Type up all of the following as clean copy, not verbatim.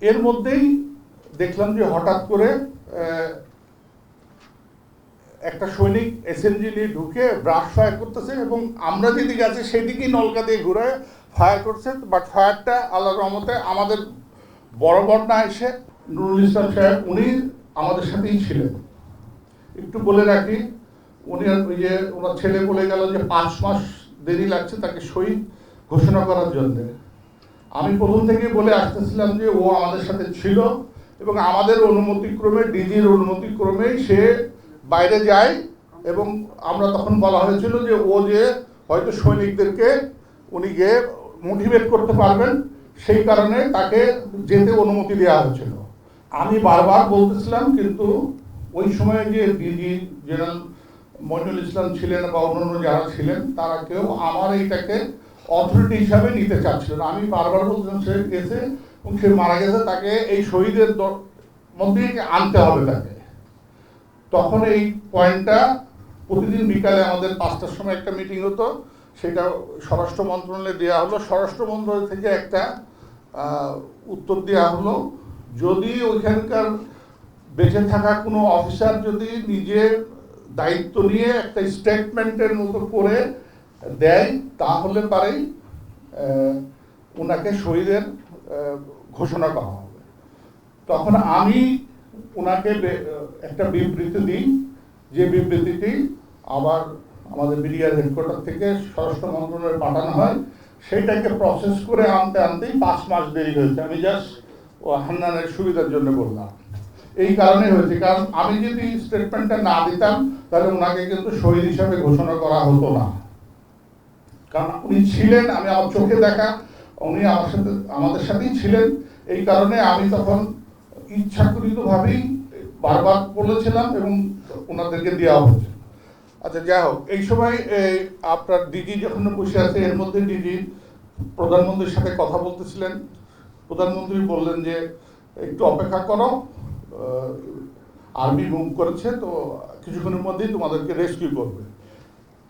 এর মধ্যেই দেখলাম যে হঠাৎ করে একটা সৈনিক এসএমজি নিয়ে ঢুকে ব্রাশ ফায়ার করতেছে এবং আমরা যেদিকে আছি সেদিকেই নলকা দিয়ে ঘুরে ফায়ার করছে। বাট ফায়ারটা আল্লাহর রহমতে আমাদের বরাবর না এসে নুরুল ইসলাম সাহেব উনি আমাদের সাথেই ছিলেন। একটু বলে রাখি, উনি ওই যে ওনার ছেলে বলে গেল যে 5 মাস দেরি লাগছে তাকে শহীদ ঘোষণা করার জন্যে। আমি প্রথম থেকেই বলে আসতেছিলাম যে ও আমাদের সাথে ছিল এবং আমাদের অনুমতিক্রমে, ডিজির অনুমতিক্রমেই সে বাইরে যায় এবং আমরা তখন বলা হয়েছিল যে ও যে হয়তো সৈনিকদেরকে উনি গিয়ে মোটিভেট করতে পারবেন, সেই কারণে তাকে যেতে অনুমতি দেওয়া হয়েছিল। আমি বারবার বলতেছিলাম, কিন্তু ওই সময়ে যে ডিজি জেনারেল মইনুল ইসলাম ছিলেন বা অন্যান্য যারা ছিলেন তারা কেউ আমার এইটাকে অথরিটি হিসাবে নিতে চাচ্ছিলেন। আমি বারবার বলছিলাম সে গেছে এবং সে মারা গেছে, তাকে এই শহীদের মধ্যে আনতে হবে তাকে। তখন এই পয়েন্টটা প্রতিদিন বিকালে আমাদের 5টার সময় একটা মিটিং হতো, সেটা স্বরাষ্ট্র মন্ত্রণালয়ে দেওয়া হলো। স্বরাষ্ট্র মন্ত্রণালয় থেকে একটা উত্তর দেওয়া হলো, যদি ওইখানকার বেঁচে থাকা কোনো অফিসার যদি নিজে দায়িত্ব নিয়ে একটা স্টেটমেন্টের মতো করে দেয় তাহলে পারেই ওনাকে শহীদের ঘোষণা করা হবে। তখন আমি ওনাকে একটা বিবৃতি দিই, যে বিবৃতিটি আবার আমাদের বিডিআর হেডকোয়ার্টার থেকে স্বরাষ্ট্র মন্ত্রণালয়ে পাঠানো হয়। সেইটাকে প্রসেস করে আনতে আনতেই 5 মাস দেরি হয়েছে। আমি জাস্ট হান্নানের সুবিধার জন্য বললাম, এই কারণে হয়েছে, কারণ আমি যদি স্টেটমেন্টটা না দিতাম তাহলে ওনাকে কিন্তু শহীদ হিসাবে ঘোষণা করা হতো না। কারণ উনি ছিলেন, আমি আমার চোখে দেখা, উনি আমাদের সাথেই ছিলেন। এই কারণে আমি তখন ইচ্ছাকৃতভাবেই বারবার বলেছিলাম এবং ওনাদেরকে দেওয়া হয়েছে। আচ্ছা, যাই হোক, এই সময় আপনার ডিজি যখন বসে আছে, এর মধ্যে ডিজি প্রধানমন্ত্রীর সাথে কথা বলতেছিলেন। প্রধানমন্ত্রী বললেন যে একটু অপেক্ষা করো, আর্মি মুভ করেছে, তো কিছুক্ষণের মধ্যেই তোমাদেরকে রেস্কিউ করবে।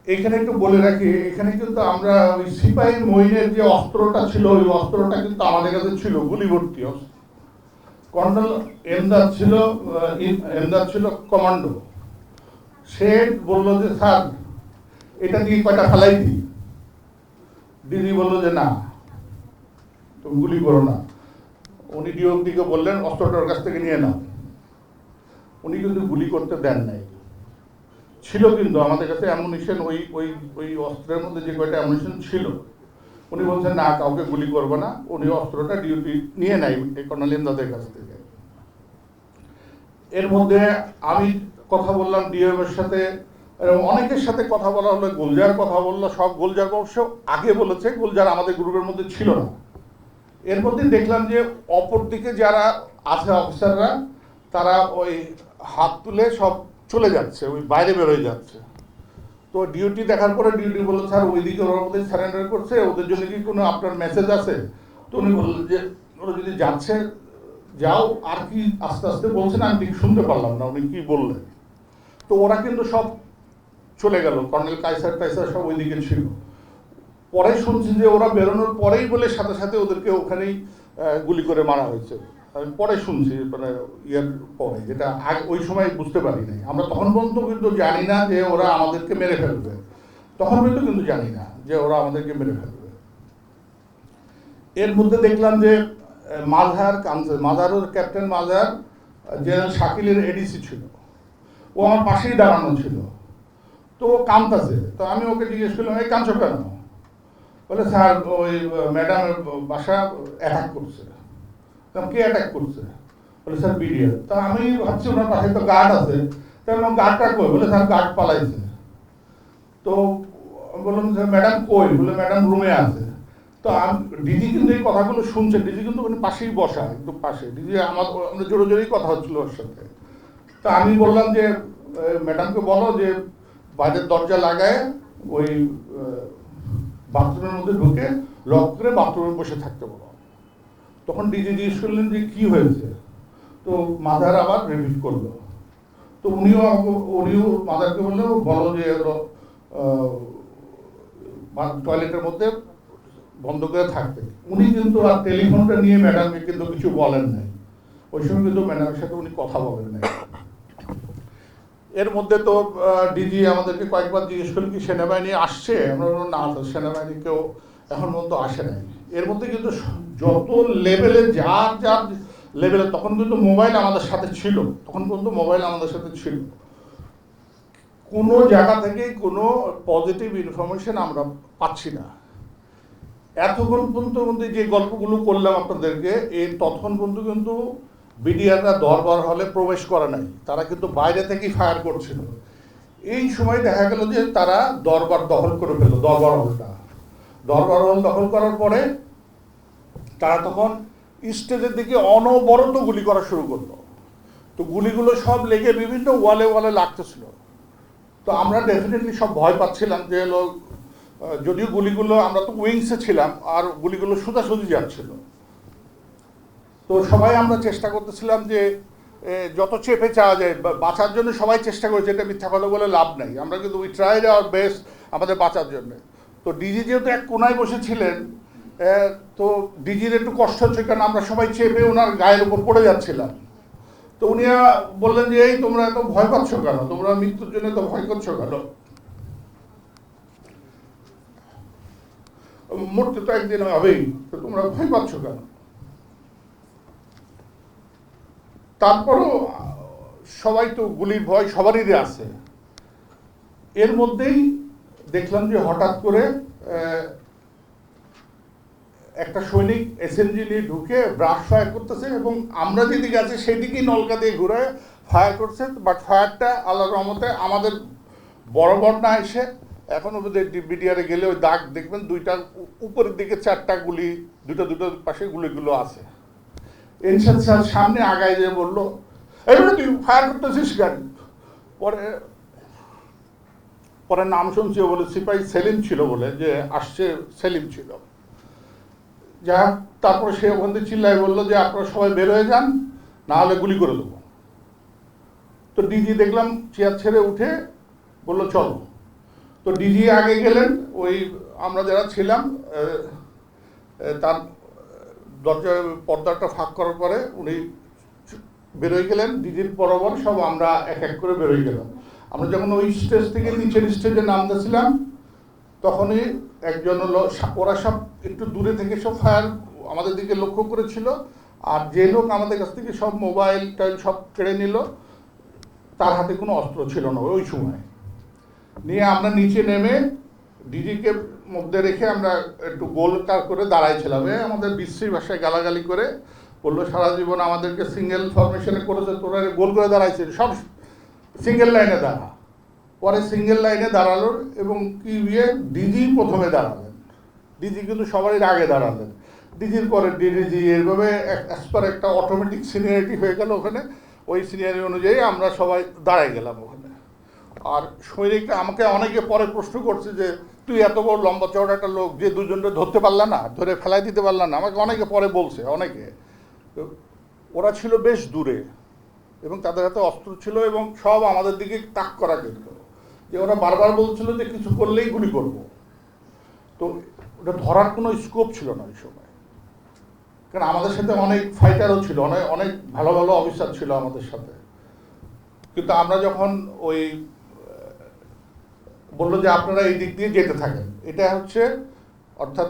এখানে একটু বলে রাখি, এখানে কিন্তু আমরা ওই সিপাহী মঈনের যে অস্ত্রটা ছিল, ওই অস্ত্রটা কিন্তু আমাদের কাছে ছিল, গুলি ভর্তি অস্ত্র। কর্নেল এমদাদ ছিল কমান্ডো। সে বললো যে স্যার এটা দিয়ে কয়টা ফেলাই দিই। দিদি বললো যে না, তুমি গুলি করো না। উনি ডিওপিকে বললেন অস্ত্রটার কাছ থেকে নিয়ে নাও। উনি কিন্তু গুলি করতে দেন নাই। ছিল কিন্তু আমাদের কাছে অ্যামুনিশন, ওই ওই ওই অস্ত্রের মধ্যে যে কয়টা অ্যামুনিশন ছিল, উনি বলছেন না, কাউকে গুলি করবো না। উনি অস্ত্রটা ডিউটি নিয়ে নেয় এই কর্নেল এমদাদের কাছ থেকে। এর মধ্যে আমি কথা বললাম ডিএম এর সাথে, অনেকের সাথে কথা বলা হলো, গুলজার কথা বললো, সব গুলজার অবশ্য আগে বলেছে, গুলজার আমাদের গ্রুপের মধ্যে ছিল না। এর মধ্যে দেখলাম যে অপর দিকে যারা আছে অফিসাররা, তারা ওই হাত তুলে সব চলে যাচ্ছে, ওই বাইরে বেরোয় যাচ্ছে। তো ডিউটি দেখার পরে ডিউটি বললো স্যার ওইদিকে ওরা ওদের সারেন্ডার করছে, ওদের জন্য কি কোনো আপনার মেসেজ আছে? তো উনি বললেন যে ওরা যদি যাচ্ছে যাও, আর কি আস্তে আস্তে বলছেন আমি ঠিক শুনতে পারলাম না উনি কি বললেন। তো ওরা কিন্তু সব চলে গেল, কর্নেল কাইসার টাইসার সব ওইদিকে ছিল। পরে শুনছি যে ওরা বেরোনোর পরেই বলে সাথে সাথে ওদেরকে ওখানেই গুলি করে মারা হয়েছে। আমি পরে শুনছি, মানে ইয়ার পরে, যেটা ওই সময় বুঝতে পারি নাই। আমরা তখন পর্যন্ত কিন্তু জানি না যে ওরা আমাদেরকে মেরে ফেলবে, তখন পর্যন্ত কিন্তু জানি না যে ওরা আমাদেরকে মেরে ফেলবে। এর মধ্যে দেখলাম যে মাজারুর ক্যাপ্টেন মাজার জেনারেল শাকিলের এডিসি ছিল, ও আমার পাশেই দাঁড়ানো ছিল। তো ও কাঁদতেছে, তো আমি ওকে জিজ্ঞেস করলাম এই কাঁদছো কেন? বলে স্যার ওই ম্যাডামের বাসা অ্যাটাক করছে। কে অ্যাটাক করছে? বলে স্যার বিডিআর। তা আমি ভাবছি ওনার পাশে তো গার্ড আছে, তাহলে গার্ডটা কই? বলে স্যার গার্ড পালাইছে। তো বললাম স্যার ম্যাডাম কই? বলে ম্যাডাম রুমে আছে। তো ডিজি কিন্তু এই কথাগুলো শুনছে, ডিজি কিন্তু পাশেই বসা, একটু পাশে। ডিজি আমরা জোরে জোরেই কথা হচ্ছিল ওর সাথে। তো আমি বললাম যে ম্যাডামকে বলো যে বাইরের দরজা লাগায় ওই বাথরুমের মধ্যে ঢুকে লক করে বাথরুমে বসে থাকতে বলো। তখন ডিজি জিজ্ঞেস করলেন যে কি হয়েছে? তো মাদার আবার রিপিট করলো। তো উনিও মাদারকে বললো বলো যে টয়লেটের মধ্যে বন্ধ করে থাকতে। উনি কিন্তু আর টেলিফোনটা নিয়ে ম্যাডামকে কিন্তু কিছু বলেন নাই, ওই সময় কিন্তু ম্যাডামের সাথে উনি কথা বলেন নাই। এর মধ্যে তো ডিজি আমাদেরকে কয়েকবার জিজ্ঞেস করলেন কি সেনাবাহিনী আসছে, আমরা বললাম না, সেনাবাহিনী কেউ এখন পর্যন্ত আসে নাই। এর মধ্যে কিন্তু যত লেভেলে যার যার লেভেলে, তখন কিন্তু মোবাইল আমাদের সাথে ছিল, তখন পর্যন্ত মোবাইল আমাদের সাথে ছিল, কোনো জায়গা থেকে কোনো পজিটিভ ইনফরমেশন আমরা পাচ্ছি না। এতক্ষণ পর্যন্ত যে গল্পগুলো করলাম আপনাদেরকে, এই তখন পর্যন্ত কিন্তু বিডিআররা দরবার হলে প্রবেশ করে নাই, তারা কিন্তু বাইরে থেকেই ফায়ার করছিল। এই সময় দেখা গেল যে তারা দরবার দখল করে ফেলল, দরবার হলটা। দরবার হল দখল করার পরে তারা তখন স্টেজের দিকে অনবরত গুলি করা শুরু করলো। তো গুলিগুলো সব লেগে বিভিন্ন ওয়ালে ওয়ালে লাগতেছিল। তো আমরা ডেফিনেটলি সব ভয় পাচ্ছিলাম যে হলো, যদিও গুলিগুলো, আমরা তো উইংসে ছিলাম, আর গুলিগুলো সোজাসুজি যাচ্ছিল। তো সবাই আমরা চেষ্টা করতেছিলাম যে যত চেপে চাওয়া যায়, বাঁচার জন্য সবাই চেষ্টা করেছে, এটা মিথ্যা কথা বলে লাভ নাই, আমরা কিন্তু উই ট্রাইড আওয়ার বেস্ট আমাদের বাঁচার জন্য। তো ডিজি যেহেতু এক কোনায় বসেছিলেন, তো ডিজির একটু কষ্ট হচ্ছে, কারণ আমরা সবাই চেপে ওনার গায়ের উপর পড়ে যাচ্ছিলাম। তো উনি বললেন যে এই তোমরা এত ভয় পাচ্ছ কেন, তোমরা মৃত্যুর জন্য তো ভয় করছো কেন, মরতে তো একদিন হবেই, তো তোমরা ভয় পাচ্ছ কেন। তারপরও সবাই তো গুলির ভয় সবারই আছে। এর মধ্যেই দেখলাম যে হঠাৎ করে একটা সৈনিক এসএমজি নিয়ে ঢুকে ব্রাশ ফায়ার করতেছে, এবং আমরা যেদিকে আছি সেদিকেই নলকা দিয়ে ঘুরে ফায়ার করছে। বাট ফায়ারটা আল্লাহর রহমতে আমাদের বরাবর না এসে, এখনও বিডিআরে গেলে ওই দাগ দেখবেন, দুইটা উপরের দিকে 4টা গুলি, দুটোর পাশে গুলিগুলো আছে। এনসাদ স্যার সামনে আগায় যে বললো, এবারে তুই ফায়ার করতেছিস কেন। পরে নাম শুনছি বলে সিপাহি সেলিম ছিল বলে, যে আসছে সেলিম ছিল। যা তারপরে সে ওখান থেকে চিল্লায় বললো যে আপনারা সবাই বের হয়ে যান, না হলে গুলি করে দেবো। তো ডিজি দেখলাম চেয়ার ছেড়ে উঠে বললো চলো। তো ডিজি আগে গেলেন, ওই আমরা যারা ছিলাম তার দরজার পর্দাটা ফাঁক করার পরে উনি বেরোয় গেলেন, ডিজির বরাবর সব আমরা এক এক করে বেরোয় গেলাম। আমরা যখন ওই স্টেজ থেকে নিচের স্টেজে নামতেছিলাম, তখনই একজন হলো, ওরা সব একটু দূরে থেকে সব ফায়ার আমাদের দিকে লক্ষ্য করেছিল, আর যে লোক আমাদের কাছ থেকে সব মোবাইল টাইল সব কেড়ে নিল, তার হাতে কোনো অস্ত্র ছিল না ওই সময়। নিয়ে আমরা নিচে নেমে ডিজিকে মধ্যে রেখে আমরা একটু গোলকার করে দাঁড়াইছিলাম। আমাদের বিশ্রী ভাষায় গালাগালি করে বললো, সারা জীবন আমাদেরকে সিঙ্গেল ফরমেশনে করেছে, তোরা গোল করে দাঁড়াইছে, সব সিঙ্গেল লাইনে দাঁড়া। পরে সিঙ্গেল লাইনে দাঁড়ালো, এবং কি ডিজি প্রথমে দাঁড়ালেন, ডিজি কিন্তু সবারই আগে দাঁড়ালেন, ডিজির পরে ডিজি, এইভাবে অ্যাজ পার একটা অটোমেটিক সিনিয়রিটি হয়ে গেল ওখানে। ওই সিনিয়রিটি অনুযায়ী আমরা সবাই দাঁড়াই গেলাম ওখানে। আর সৈনিকরা আমাকে অনেকে পরে প্রশ্ন করছে যে তুই এত বড় লম্বা চওড়া একটা লোক, যে দুজনকে ধরতে পারলা না, ধরে ফেলাই দিতে পারলা না, আমাকে অনেকে পরে বলছে। অনেকে, ওরা ছিল বেশ দূরে এবং তাদের হাতে অস্ত্র ছিল, এবং সব আমাদের দিকে তাক করা যেত, যে ওরা বারবার বলছিল যে কিছু করলেই গুলি করব। তো ওটা ধরার কোনো স্কোপ ছিল না ওই সময়, কারণ আমাদের সাথে অনেক ফাইটারও ছিল, অনেক অনেক ভালো ভালো অফিসার ছিল আমাদের সাথে। কিন্তু আমরা যখন ওই বললো যে আপনারা এই দিক দিয়ে যেতে থাকেন, এটা হচ্ছে অর্থাৎ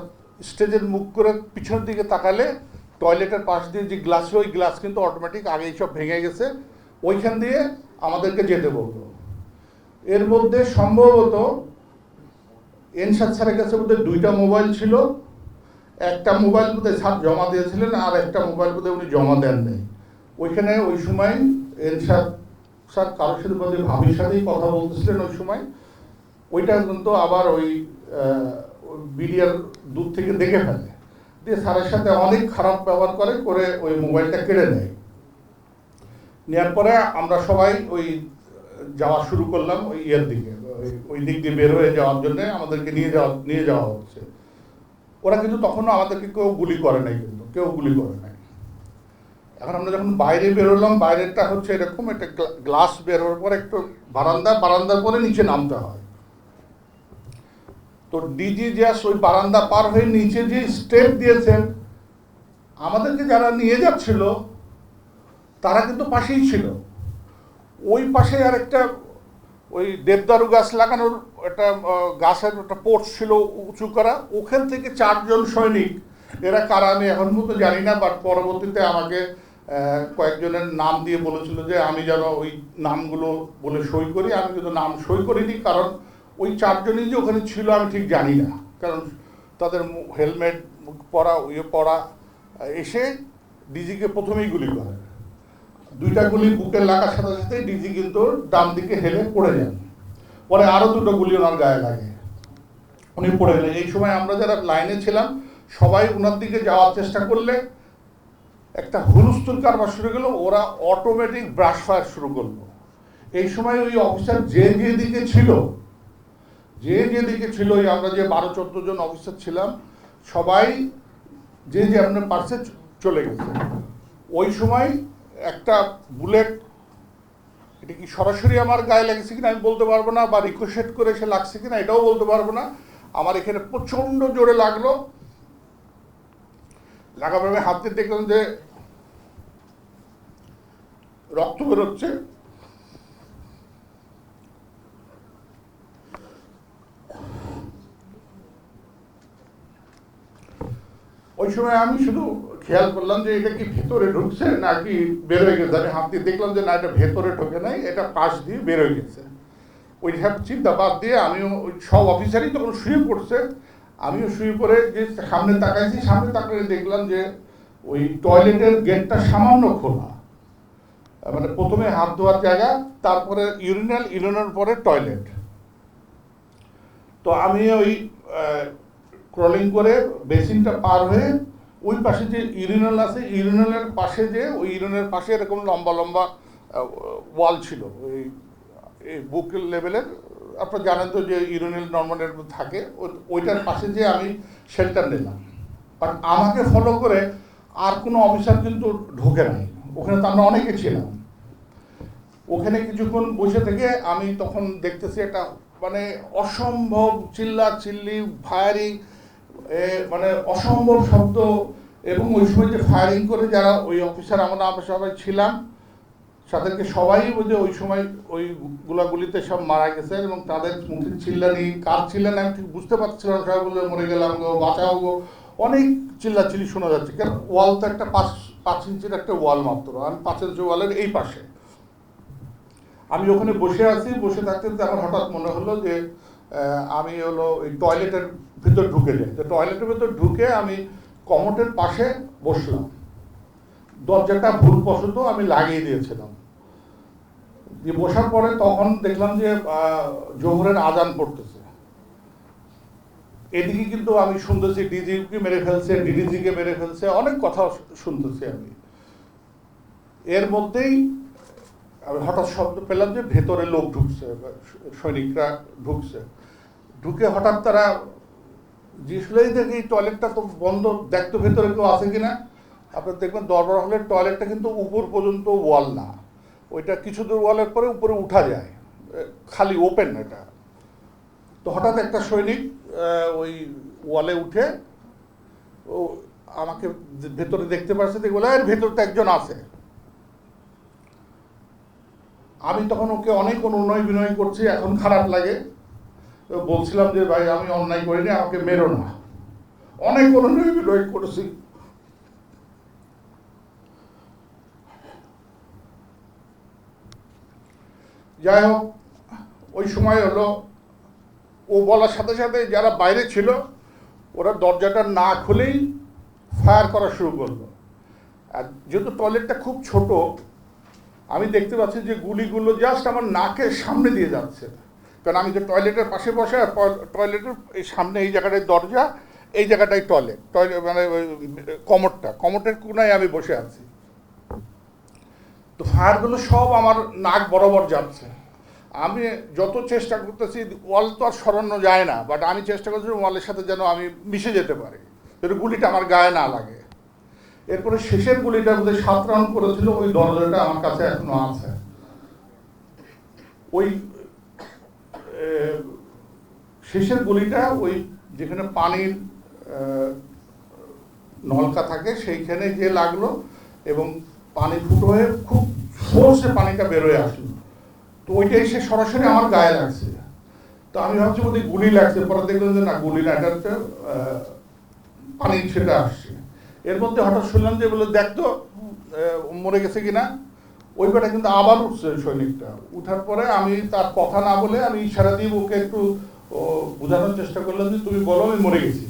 স্টেজের মুখ করে পিছনের দিকে তাকালে টয়লেটের পাশ দিয়ে যে গ্লাস, ওই গ্লাস কিন্তু অটোমেটিক আগেই সব ভেঙে গেছে, ওইখান দিয়ে আমাদেরকে যেতে বলতো। এর মধ্যে সম্ভবত এনসাদ স্যারের কাছে বোধহয় 2টা মোবাইল ছিল, একটা মোবাইল বোধহয় স্যার জমা দিয়েছিলেন, আর একটা মোবাইল বোধহয় উনি জমা দেন নেই। ওইখানে ওই সময় এনসাদ স্যার কারোর সাথে বোধহয় ভাবির সাথেই কথা বলতেছিলেন ওই সময়। ওইটা কিন্তু আবার ওই বিডিআর দূর থেকে দেখে ফেলে, দিয়ে স্যারের সাথে অনেক খারাপ ব্যবহার করে ওই মোবাইলটা কেড়ে নেয়। নেওয়ার পরে আমরা সবাই ওই যাওয়া শুরু করলাম ওই ইয়ের দিকে, ওই দিক দিয়ে বের হয়ে যাওয়ার জন্য আমাদেরকে নিয়ে যাওয়া হচ্ছে। ওরা কিন্তু তখনও আমাদেরকে কেউ গুলি করে নাই, কিন্তু কেউ গুলি করে নাই। এখন আমরা যখন বাইরে বেরোলাম, বাইরেরটা হচ্ছে এরকম একটা গ্লাস বের হওয়ার পর একটু বারান্দার পরে নিচে নামতে হয়। তো তো ডিজি জাস্ট ওই বারান্দা পার হয়ে নিচে যে স্টেপ দিয়েছেন, আমাদেরকে যারা নিয়ে যাচ্ছিল তারা কিন্তু পাশেই ছিল। ওই পাশে আর একটা ওই দেবদারু গাছ লাগানোর একটা গাছের একটা পোর্ট ছিল উঁচু করা, ওখান থেকে 4 জন সৈনিক, এরা কারা আমি এখন মতো জানি না, বাট পরবর্তীতে আমাকে কয়েকজনের নাম দিয়ে বলেছিল যে আমি যেন ওই নামগুলো বলে সই করি। আমি কিন্তু নাম সই করিনি, কারণ ওই 4 জনই যে ওখানে ছিল আমি ঠিক জানি না, কারণ তাদের হেলমেট পরা পরা এসে ডিজিকে প্রথমেই গুলি করে। 2টা গুলি বুকে লাগার সাথে সাথে ডিজি কিন্তু ডান দিকে হেলে পড়ে যান। পরে আরও 2টো গুলি ওনার গায়ে লাগে, উনি পড়ে গেলেন। এই সময় আমরা যারা লাইনে ছিলাম সবাই ওনার দিকে যাওয়ার চেষ্টা করলে একটা হুলস্থুল কারবার শুরু গেল, ওরা অটোমেটিক ব্রাশ ফায়ার শুরু করলো। এই সময় ওই অফিসার যে দিকে ছিল ওই আমরা যে 12-14 জন অফিসার ছিলাম, সবাই যে আপনার পাশে চলে গেছে। ওই সময় একটা বুলেট, এটা কি সরাসরি আমার গায়ে লেগেছে কিনা আমি বলতে পারবো না, বা রিকোশেট করে এসে লাগছে কিনা এটাও বলতে পারবো না। আমার এখানে প্রচণ্ড জোরে লাগলো, লাগার পরে হাতে দেখলাম যে রক্ত বেরোচ্ছে। ওই সময় আমি শুধু খেয়াল করলাম যে এটা কি ভেতরে ঢুকছে নাকি বেরোয় গেছে। আমি হাত দিয়ে দেখলাম যে না, এটা ভেতরে ঢোকে নাই, এটা পাশ দিয়ে বেরোয় গেছে। ওই চিন্তা বাদ দিয়ে আমিও ওই সব অফিসারই তখন শুয়ে পড়ছে, আমিও শুয়ে পড়ে যে সামনে তাকাইছি, সামনে তাকিয়ে দেখলাম যে ওই টয়লেটের গেটটা সামান্য খোলা, মানে প্রথমে হাত ধোয়ার জায়গা, তারপরে ইউরিনাল পরে টয়লেট। তো আমি ওই ক্রলিং করে বেসিনটা পার হয়ে ওই পাশে যে ইউরিনাল আছে, ইউরিনালের পাশে যে ওই ইউরিনালের পাশে এরকম লম্বা লম্বা ওয়াল ছিল, ওই বুক লেভেলের, আপনারা জানেন তো যে ইউরিনাল নর্মালের থাকে, ওইটার পাশে যে আমি শেল্টার নিলাম। বাট আমাকে ফলো করে আর কোনো অফিসার কিন্তু ঢোকে নাই, ওখানে তো আমরা অনেকে ছিলাম। ওখানে কিছুক্ষণ বসে থেকে আমি তখন দেখতেছি একটা মানে অসম্ভব চিল্লি ফায়ারিং, মানে অসম্ভব শব্দ। এবং ওই সময় যে ফায়ারিং করে যারা ওই অফিসার আমরা সবাই ছিলাম, তাদেরকে সবাই বুঝে ওই সময় ওই গুলিতে সব মারা গেছে, এবং তাদের মুখে চিল্লানি, কার চিল্লানি আমি ঠিক বুঝতে পারছিলাম না। সবাই বলে মরে গেলাম গো, বাঁচাও গো, অনেক চিল্লাচিল্লি শোনা যাচ্ছে। কারণ ওয়াল তো একটা 5 ইঞ্চির একটা ওয়াল মাত্র, আমি 5 ইঞ্চি ওয়ালের এই পাশে আমি ওখানে বসে আছি। বসে থাকতে আমার হঠাৎ মনে হলো যে আমি হলো ওই টয়লেটের ভিতর ঢুকে যাই। তো টয়লেটের ভিতর ঢুকে আমি কমোডের পাশে বসলাম, দরজাটা ভুলবশত আমি লাগিয়ে দিয়েছিলাম। দিয়ে বসার পরে তখন দেখলাম যে জোহরের আজান পড়তেছে। এদিকে কিন্তু আমি শুনতেছি ডিজিকে মেরে ফেলছে, ডিডিজিকে মেরে ফেলছে, অনেক কথা শুনতেছি আমি। এর মধ্যেই আমি হঠাৎ শব্দ পেলাম যে ভেতরে লোক ঢুকছে, সৈনিকরা ঢুকছে। ঢুকে হঠাৎ তারা জিসলেই দেখে এই টয়লেটটা তো বন্ধ, দেখতো ভেতরে কেউ আছে কিনা। আপনারা দেখবেন দরবার হলের টয়লেটটা কিন্তু উপর পর্যন্ত ওয়াল না, ওইটা কিছু দূর ওয়ালের পরে উপরে উঠা যায়, খালি ওপেন এটা। তো হঠাৎ একটা সৈনিক ওই ওয়ালে উঠে ও আমাকে ভেতরে দেখতে পাচ্ছে, দেখে বলে এর ভেতর তো একজন আছে। আমি তখন ওকে অনেক অনুনয় বিনয় করছি, এখন খারাপ লাগে, বলছিলাম যে ভাই আমি অন্যায় করিনি, আমাকে মেরো না। অনেক অনুনয় বিনয় করেছি। যাই হোক, ওই সময় হলো ও বলার সাথে সাথে যারা বাইরে ছিল ওরা দরজাটা না খুলেই ফায়ার করা শুরু করলো। আর যেহেতু টয়লেটটা খুব ছোট, আমি দেখতে পাচ্ছি যে গুলিগুলো জাস্ট আমার নাকের সামনে দিয়ে যাচ্ছে, কারণ আমি যে টয়লেটের পাশে বসে, টয়লেটের এই সামনে এই জায়গাটায় দরজা, এই জায়গাটায় টয়লেট মানে কমোডের কোনায় আমি বসে আছি। তো ফায়ারগুলো সব আমার নাক বরাবর যাচ্ছে। আমি যত চেষ্টা করতেছি, ওয়াল তো আর সরানো যায় না, বাট আমি চেষ্টা করছি ওয়ালের সাথে যেন আমি মিশে যেতে পারি, যেন গুলিটা আমার গায়ে না লাগে। এরপরে শেষের গুলিটা বোধহয় 7 রাউন্ড করেছিল, ওই দরজাটা আমার কাছে এখনো আছে। ওই শেষের গুলিটা ওই যেখানে পানির নলকা থাকে সেইখানে গিয়ে লাগলো এবং পানি ফুটো হয়ে খুব ফোর্সে পানিটা বেরোয় আসলো। তো ওইটাই সে সরাসরি আমার গায়ে লাগছে। তো আমি ভাবছি বোধহয় গুলি লাগছে, পরে দেখলাম যে না, গুলি না, এটা হচ্ছে পানি ছেটে আসছে। এর মধ্যে হঠাৎ শুনলাম যে বলে দেখতো মরে গেছে কিনা। ওই বেটা কিন্তু আবার উঠছে সৈনিকটা। উঠার পরে আমি তার কথা না বলে আমি ইশারা দিয়ে ওকে একটু বোঝানোর চেষ্টা করলাম যে তুমি বলো আমি মরে গেছি।